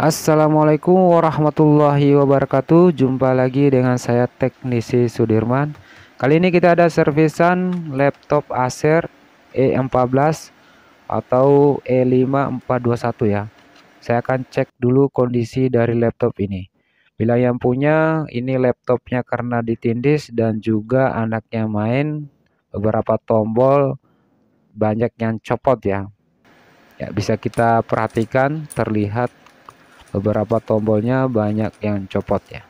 Assalamualaikum warahmatullahi wabarakatuh. Jumpa lagi dengan saya Teknisi Sudirman. Kali ini kita ada servisan laptop Acer E14 atau E5421 ya. Saya akan cek dulu kondisi dari laptop ini. Bila yang punya ini laptopnya karena ditindis dan juga anaknya main, beberapa tombol banyak yang copot ya. Ya, bisa kita perhatikan terlihat beberapa tombolnya banyak yang copot ya.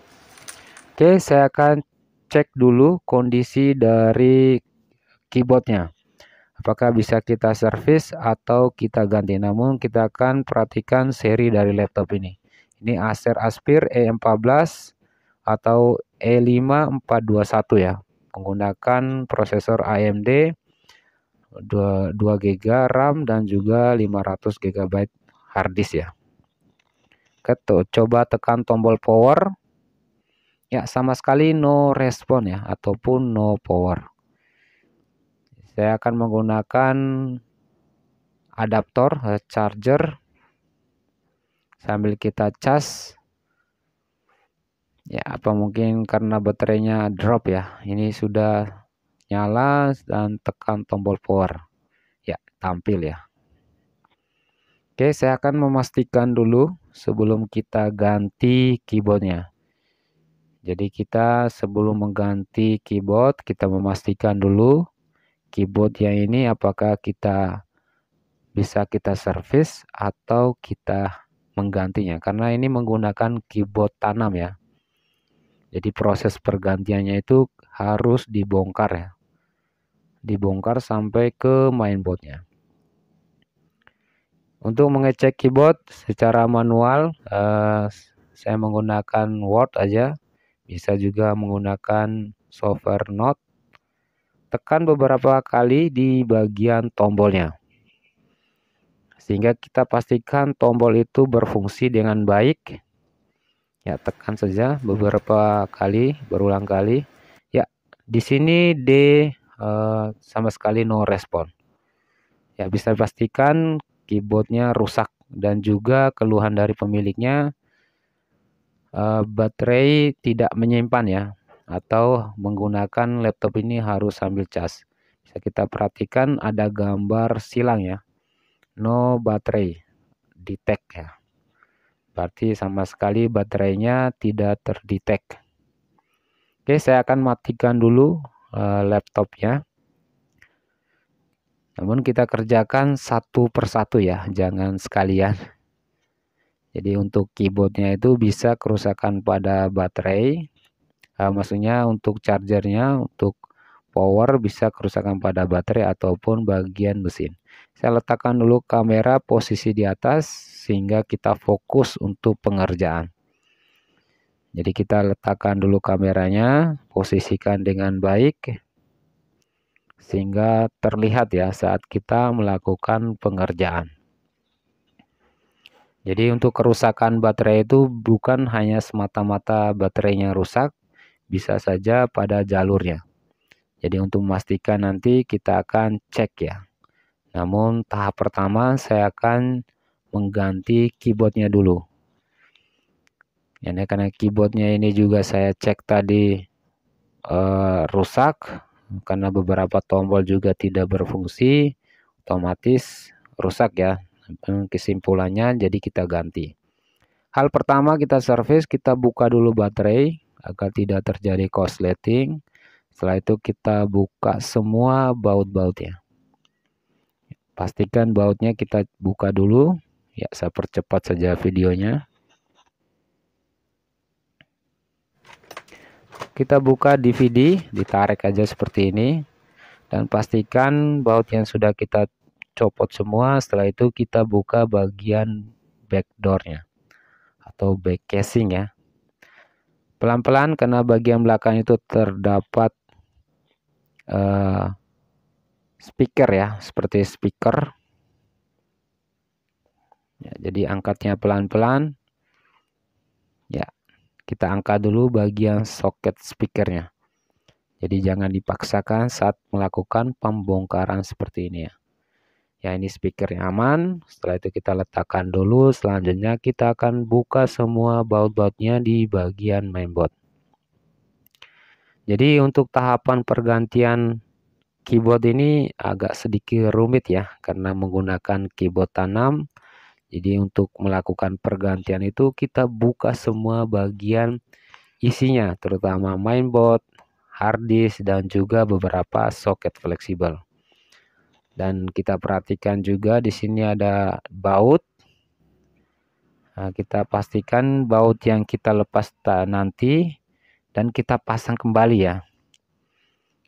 Oke, saya akan cek dulu kondisi dari keyboardnya. Apakah bisa kita servis atau kita ganti. Namun kita akan perhatikan seri dari laptop ini. Ini Acer Aspire E14 atau E5421 ya. Menggunakan prosesor AMD 2 GB RAM dan juga 500 GB harddisk ya. Coba tekan tombol power. Ya, sama sekali no respon ya, ataupun no power. Saya akan menggunakan adaptor charger sambil kita cas. Ya, apa mungkin karena baterainya drop ya. Ini sudah nyala dan tekan tombol power. Ya, tampil ya. Oke, saya akan memastikan dulu sebelum kita ganti keyboardnya. Jadi kita sebelum mengganti keyboard, kita memastikan dulu keyboard yang ini apakah bisa kita servis atau kita menggantinya. Karena ini menggunakan keyboard tanam ya. Jadi proses pergantiannya itu harus dibongkar ya. Dibongkar sampai ke mainboardnya. Untuk mengecek keyboard secara manual, saya menggunakan Word aja. Bisa juga menggunakan software Note. Tekan beberapa kali di bagian tombolnya. Sehingga kita pastikan tombol itu berfungsi dengan baik. Ya, tekan saja beberapa kali, berulang kali. Ya, di sini sama sekali no respon. Ya, bisa dipastikan keyboardnya rusak dan juga keluhan dari pemiliknya baterai tidak menyimpan ya, atau menggunakan laptop ini harus sambil cas. Bisa kita perhatikan ada gambar silang ya, no baterai detect ya, berarti sama sekali baterainya tidak terdetek. Oke, saya akan matikan dulu laptopnya. Namun kita kerjakan satu persatu ya, jangan sekalian. Jadi untuk keyboardnya itu bisa kerusakan pada baterai. Maksudnya untuk chargernya, untuk power bisa kerusakan pada baterai ataupun bagian mesin. Saya letakkan dulu kamera posisi di atas sehingga kita fokus untuk pengerjaan. Jadi kita letakkan dulu kameranya, posisikan dengan baik sehingga terlihat ya saat kita melakukan pengerjaan. Jadi untuk kerusakan baterai itu bukan hanya semata-mata baterainya rusak, bisa saja pada jalurnya. Jadi untuk memastikan nanti kita akan cek ya. Namun tahap pertama saya akan mengganti keyboardnya dulu. Ya, karena keyboardnya ini juga saya cek tadi rusak karena beberapa tombol juga tidak berfungsi, otomatis rusak ya. Kesimpulannya jadi kita ganti. Hal pertama kita servis, kita buka dulu baterai agar tidak terjadi korsleting. Setelah itu kita buka semua baut-bautnya. Pastikan bautnya kita buka dulu. Ya, saya percepat saja videonya. Kita buka DVD, ditarik aja seperti ini. Dan pastikan baut yang sudah kita copot semua. Setelah itu kita buka bagian backdoornya atau back casing ya. Pelan-pelan karena bagian belakang itu terdapat speaker ya, seperti speaker. Ya, jadi angkatnya pelan-pelan. Ya, kita angkat dulu bagian soket speakernya. Jadi jangan dipaksakan saat melakukan pembongkaran seperti ini ya. Ya, ini speakernya aman. Setelah itu kita letakkan dulu. Selanjutnya kita akan buka semua baut-bautnya di bagian mainboard. Jadi untuk tahapan pergantian keyboard ini agak sedikit rumit ya, karena menggunakan keyboard tanam. Jadi untuk melakukan pergantian itu kita buka semua bagian isinya, terutama mainboard, hard disk, dan juga beberapa soket fleksibel. Dan kita perhatikan juga di sini ada baut. Nah, kita pastikan baut yang kita lepas nanti dan kita pasang kembali ya.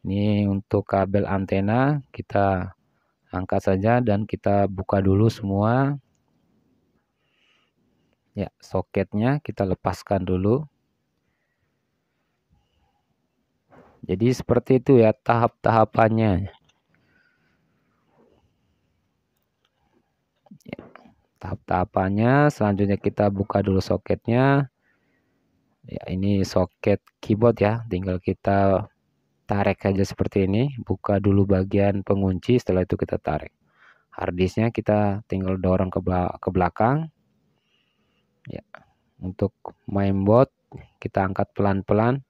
Ini untuk kabel antena kita angkat saja dan kita buka dulu semua. Ya, soketnya kita lepaskan dulu. Jadi seperti itu ya tahap-tahapannya. Ya, tahap-tahapannya selanjutnya kita buka dulu soketnya. Ya, ini soket keyboard ya, tinggal kita tarik aja seperti ini. Buka dulu bagian pengunci, setelah itu kita tarik. Harddisknya kita tinggal dorong ke belakang. Ya, untuk mainboard kita angkat pelan-pelan.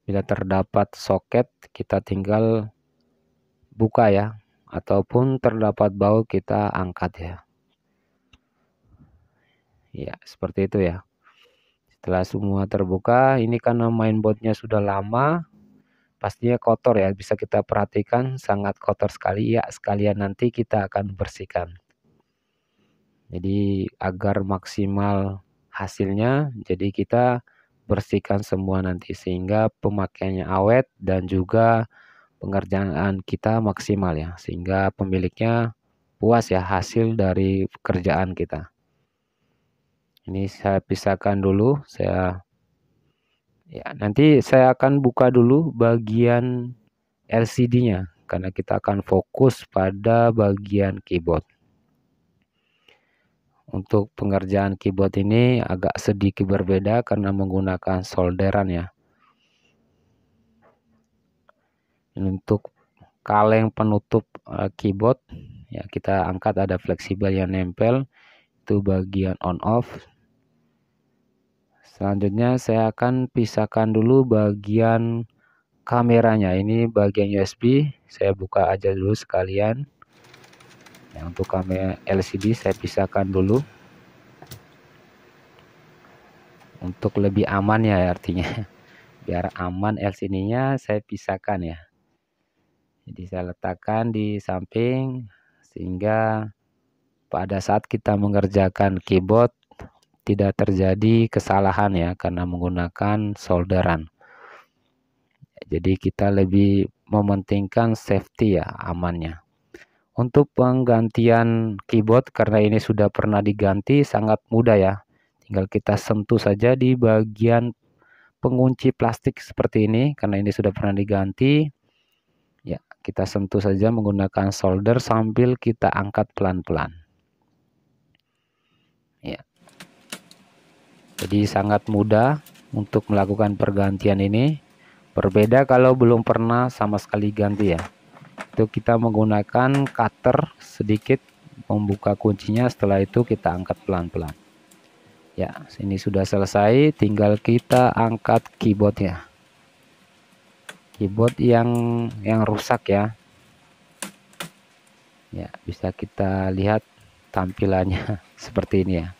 Bila terdapat soket kita tinggal buka ya, ataupun terdapat baut kita angkat ya. Ya, seperti itu ya. Setelah semua terbuka, ini karena mainboardnya sudah lama, pastinya kotor ya, bisa kita perhatikan sangat kotor sekali ya. Sekalian nanti kita akan bersihkan. Jadi agar maksimal hasilnya, jadi kita bersihkan semua nanti sehingga pemakaiannya awet dan juga pengerjaan kita maksimal ya, sehingga pemiliknya puas ya hasil dari pekerjaan kita. Ini saya pisahkan dulu, nanti saya akan buka dulu bagian LCD-nya karena kita akan fokus pada bagian keyboard. Untuk pengerjaan keyboard ini agak sedikit berbeda karena menggunakan solderan ya. Untuk kaleng penutup keyboard ya, kita angkat, ada fleksibel yang nempel, itu bagian on off. Selanjutnya saya akan pisahkan dulu bagian kameranya. Ini bagian USB saya buka aja dulu sekalian ya. Untuk kamera LCD saya pisahkan dulu untuk lebih aman ya, artinya biar aman LCD-nya saya pisahkan ya. Jadi saya letakkan di samping sehingga pada saat kita mengerjakan keyboard tidak terjadi kesalahan ya, karena menggunakan solderan. Jadi kita lebih mementingkan safety ya, amannya. Untuk penggantian keyboard karena ini sudah pernah diganti sangat mudah ya. Tinggal kita sentuh saja di bagian pengunci plastik seperti ini, karena ini sudah pernah diganti. Ya, kita sentuh saja menggunakan solder sambil kita angkat pelan-pelan. Ya. Jadi sangat mudah untuk melakukan pergantian ini. Berbeda kalau belum pernah sama sekali ganti ya. Itu kita menggunakan cutter sedikit membuka kuncinya, setelah itu kita angkat pelan-pelan. Ya, ini sudah selesai, tinggal kita angkat keyboardnya. Keyboard yang rusak ya. Ya, bisa kita lihat tampilannya seperti ini ya.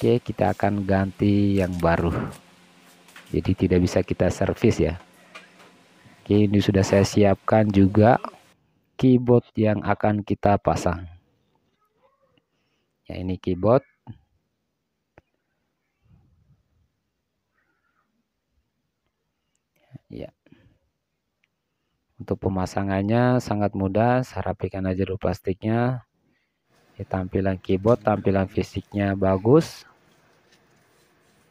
Oke, kita akan ganti yang baru. Jadi tidak bisa kita servis ya. Oke, ini sudah saya siapkan juga keyboard yang akan kita pasang. Ya, ini keyboard. Ya. Untuk pemasangannya sangat mudah, saya rapikan aja dulu plastiknya. Ya, tampilan keyboard, tampilan fisiknya bagus.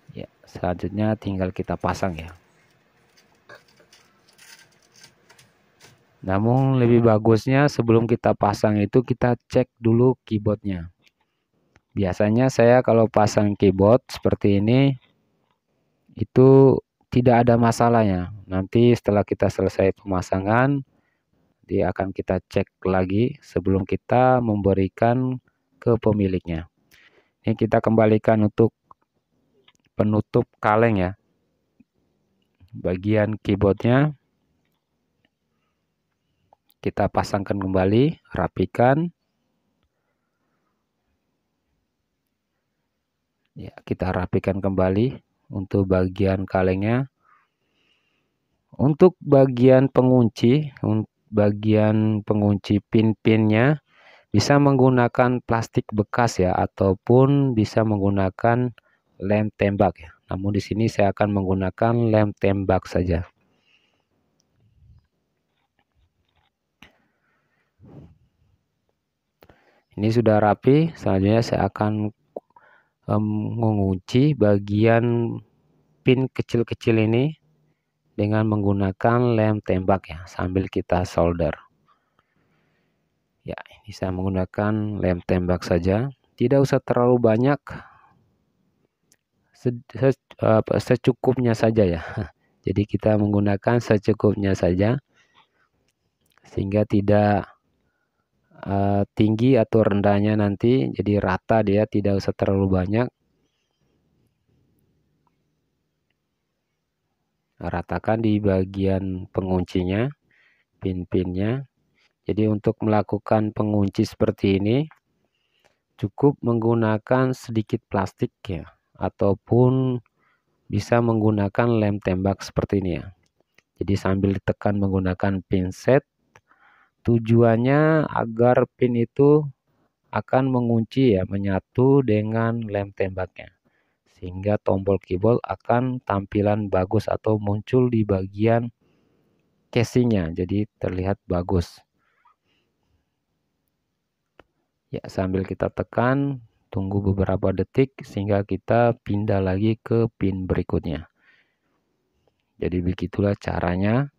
Ya, selanjutnya tinggal kita pasang ya. Namun lebih bagusnya sebelum kita pasang itu kita cek dulu keyboardnya. Biasanya saya kalau pasang keyboard seperti ini itu tidak ada masalahnya. Nanti setelah kita selesai pemasangan, Jadi akan kita cek lagi sebelum kita memberikan ke pemiliknya. Ini kita kembalikan untuk penutup kaleng ya. Bagian keyboardnya kita pasangkan kembali, rapikan. Ya, kita rapikan kembali untuk bagian kalengnya. Untuk bagian pengunci pin-pinnya bisa menggunakan plastik bekas ya, ataupun bisa menggunakan lem tembak ya. Namun di sini saya akan menggunakan lem tembak saja. Ini sudah rapi, selanjutnya saya akan mengunci bagian pin kecil-kecil ini dengan menggunakan lem tembak ya, sambil kita solder. Ya, ini saya menggunakan lem tembak saja, tidak usah terlalu banyak, secukupnya saja ya. Jadi kita menggunakan secukupnya saja, sehingga tidak tinggi atau rendahnya nanti, jadi rata dia, tidak usah terlalu banyak. Ratakan di bagian penguncinya, pin-pinnya. Jadi untuk melakukan pengunci seperti ini cukup menggunakan sedikit plastik ya, ataupun bisa menggunakan lem tembak seperti ini ya. Jadi sambil ditekan menggunakan pinset, tujuannya agar pin itu akan mengunci ya, menyatu dengan lem tembaknya, sehingga tombol keyboard akan tampilan bagus atau muncul di bagian casingnya, jadi terlihat bagus. Ya, sambil kita tekan, tunggu beberapa detik sehingga kita pindah lagi ke pin berikutnya. Jadi begitulah caranya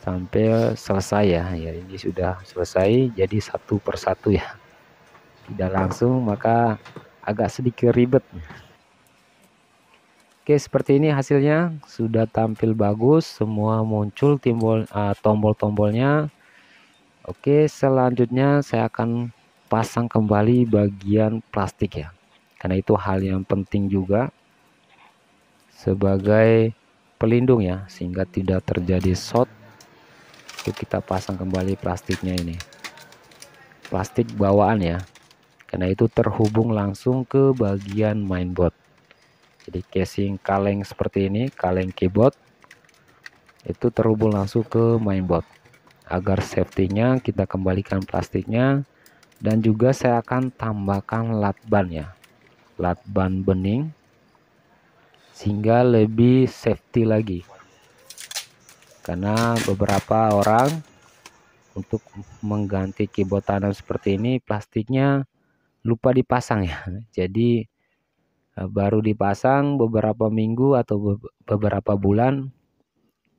sampai selesai ya. Ya, ini sudah selesai, jadi satu persatu ya. Tidak langsung, maka agak sedikit ribet. Oke, seperti ini hasilnya, sudah tampil bagus, semua muncul tombol-tombolnya. Oke, selanjutnya saya akan pasang kembali bagian plastik ya, karena itu hal yang penting juga sebagai pelindung ya, sehingga tidak terjadi short. Itu kita pasang kembali plastiknya, ini plastik bawaan ya, karena itu terhubung langsung ke bagian mainboard. Jadi casing kaleng seperti ini, kaleng keyboard itu terhubung langsung ke mainboard. Agar safety-nya kita kembalikan plastiknya, dan juga saya akan tambahkan lakban ya, lakban bening, sehingga lebih safety lagi. Karena beberapa orang untuk mengganti keyboard tanam seperti ini plastiknya lupa dipasang ya. Jadi baru dipasang beberapa minggu atau beberapa bulan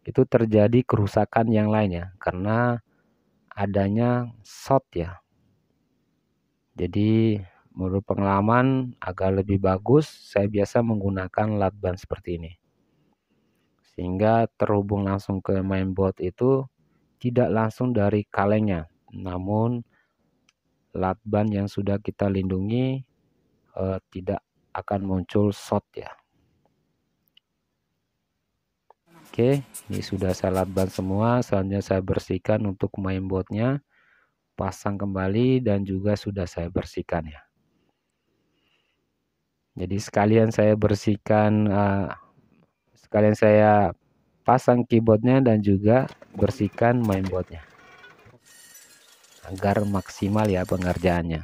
itu terjadi kerusakan yang lain ya, karena adanya short ya. Jadi menurut pengalaman agar lebih bagus, saya biasa menggunakan lakban seperti ini, sehingga terhubung langsung ke mainboard itu tidak langsung dari kalengnya, namun lakban yang sudah kita lindungi tidak akan muncul short ya. Oke, ini sudah saya lakban semua. Selanjutnya saya bersihkan untuk mainboardnya, pasang kembali, dan juga sudah saya bersihkan ya. Jadi sekalian saya bersihkan, sekalian saya pasang keyboardnya dan juga bersihkan mainboardnya agar maksimal ya pengerjaannya.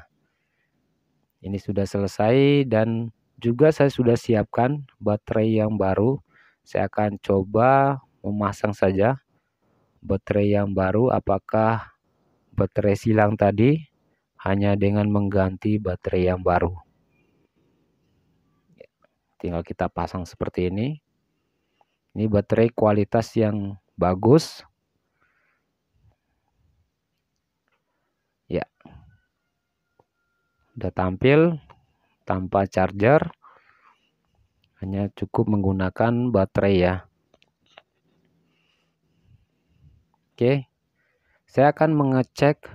Ini sudah selesai, dan juga saya sudah siapkan baterai yang baru. Saya akan coba memasang saja baterai yang baru, apakah baterai silang tadi hanya dengan mengganti baterai yang baru. Tinggal kita pasang seperti ini. Ini baterai kualitas yang bagus. Ya, udah tampil tanpa charger, hanya cukup menggunakan baterai ya. Oke, Saya akan mengecek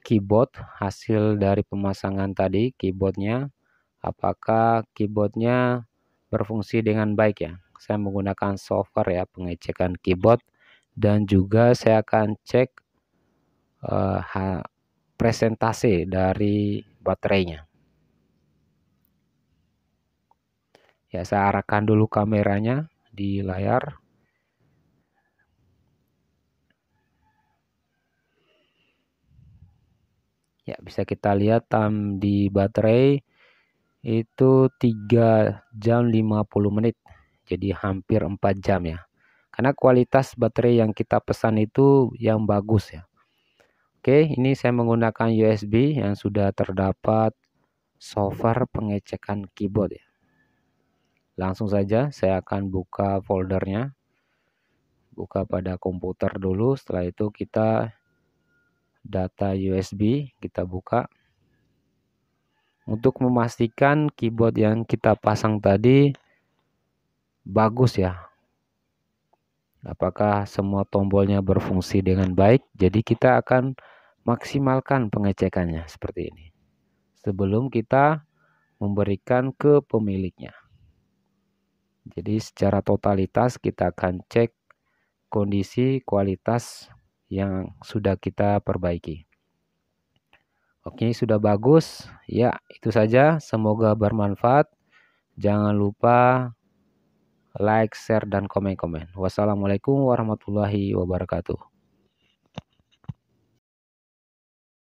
keyboard hasil dari pemasangan tadi, keyboardnya apakah keyboardnya berfungsi dengan baik ya. Saya menggunakan software ya pengecekan keyboard, dan juga saya akan cek presentasi dari baterainya. Ya, saya arahkan dulu kameranya di layar. Ya, bisa kita lihat di baterai itu 3 jam 50 menit. Jadi hampir 4 jam ya. Karena kualitas baterai yang kita pesan itu yang bagus ya. Oke, ini saya menggunakan USB yang sudah terdapat software pengecekan keyboard ya. Langsung saja saya akan buka foldernya. Buka pada komputer dulu, setelah itu kita data USB kita buka. Untuk memastikan keyboard yang kita pasang tadi bagus ya. Apakah semua tombolnya berfungsi dengan baik? Jadi kita akan maksimalkan pengecekannya seperti ini. Sebelum kita memberikan ke pemiliknya. Jadi secara totalitas kita akan cek kondisi kualitas yang sudah kita perbaiki. Oke, sudah bagus. Ya, itu saja. Semoga bermanfaat. Jangan lupa like, share, dan komen-komen. Wassalamualaikum warahmatullahi wabarakatuh.